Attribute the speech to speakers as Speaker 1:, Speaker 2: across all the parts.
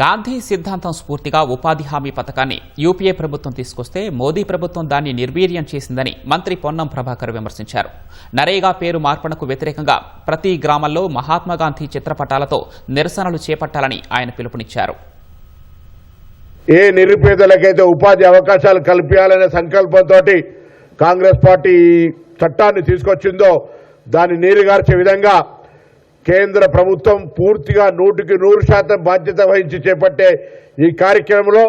Speaker 1: గాంధీ సిద్ధాంతం స్ఫూర్తిగా ఉపాధి హామీ పథకాన్ని యూపీఏ ప్రభుత్వం తీసుకొస్తే మోదీ ప్రభుత్వం దాన్ని నిర్వీర్యం చేసిందని మంత్రి పొన్నం ప్రభాకర్ విమర్శించారు. నరేగా పేరు మార్పునకు వ్యతిరేకంగా ప్రతి గ్రామంలో మహాత్మాగాంధీ చిత్రపటాలతో నిరసనలు చేపట్టాలని ఆయన పిలుపునిచ్చారు.
Speaker 2: ఏ నిరుపేదలకైతే ఉపాధి అవకాశాలు కల్పించాలనే సంకల్పంతో కాంగ్రెస్ పార్టీ చట్టాన్ని తీసుకొచ్చిందో దాన్ని నీరుగార్చే విధంగా కేంద్ర ప్రభుత్వం పూర్తిగా 100% బాధ్యత వహించి చేపట్టే ఈ కార్యక్రమంలో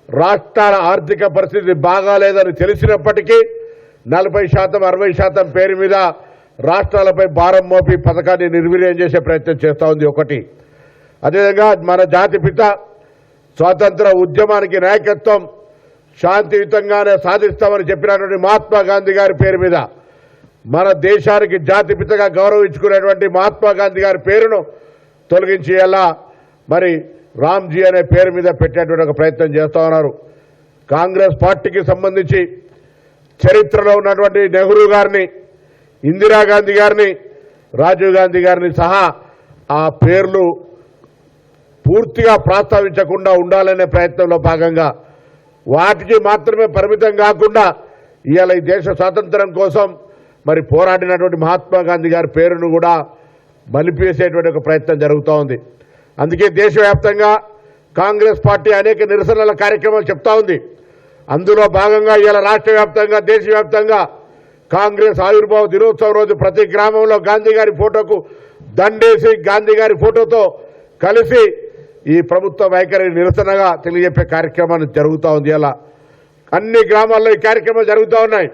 Speaker 2: రాష్ట్రాల ఆర్థిక పరిస్థితి బాగాలేదని తెలిసినప్పటికీ 40% 60% పేరు మీద రాష్ట్రాలపై భారం మోపి పథకాన్ని నిర్వీర్యం చేసే ప్రయత్నం చేస్తూ ఉంది. ఒకటి, అదేవిధంగా మన జాతిపిత స్వాతంత్ర ఉద్యమానికి నాయకత్వం శాంతియుతంగానే సాధిస్తామని చెప్పినటువంటి మహాత్మా గాంధీ గారి పేరు మీద మన దేశానికి జాతిపితగా గౌరవించుకునేటువంటి మహాత్మా గాంధీ గారి పేరును తొలగించి ఎలా మరి రామ్జీ అనే పేరు మీద పెట్టేటువంటి ఒక ప్రయత్నం చేస్తూ ఉన్నారు. కాంగ్రెస్ పార్టీకి సంబంధించి చరిత్రలో ఉన్నటువంటి నెహ్రూ గారిని, ఇందిరాగాంధీ గారిని, రాజీవ్ గాంధీ గారిని సహా ఆ పేర్లు పూర్తిగా ప్రస్తావించకుండా ఉండాలనే ప్రయత్నంలో భాగంగా వాటికి మాత్రమే పరిమితం కాకుండా ఇవాళ ఈ దేశ స్వాతంత్రం కోసం మరి పోరాడినటువంటి మహాత్మా గాంధీ గారి పేరును కూడా మలిపేసేటువంటి ఒక ప్రయత్నం జరుగుతూ ఉంది. అందుకే దేశవ్యాప్తంగా కాంగ్రెస్ పార్టీ అనేక నిరసనల కార్యక్రమాలు చెప్తా ఉంది. అందులో భాగంగా ఇవాళ రాష్ట్ర వ్యాప్తంగా, దేశవ్యాప్తంగా కాంగ్రెస్ ఆవిర్భావ దినోత్సవం రోజు ప్రతి గ్రామంలో గాంధీ గారి ఫోటోకు దండేసి గాంధీ గారి ఫోటోతో కలిసి ఈ ప్రభుత్వ వైఖరి నిరసనగా తెలియజెప్పే కార్యక్రమాలు జరుగుతూ ఉంది. ఇలా అన్ని గ్రామాల్లో ఈ కార్యక్రమాలు జరుగుతూ ఉన్నాయి.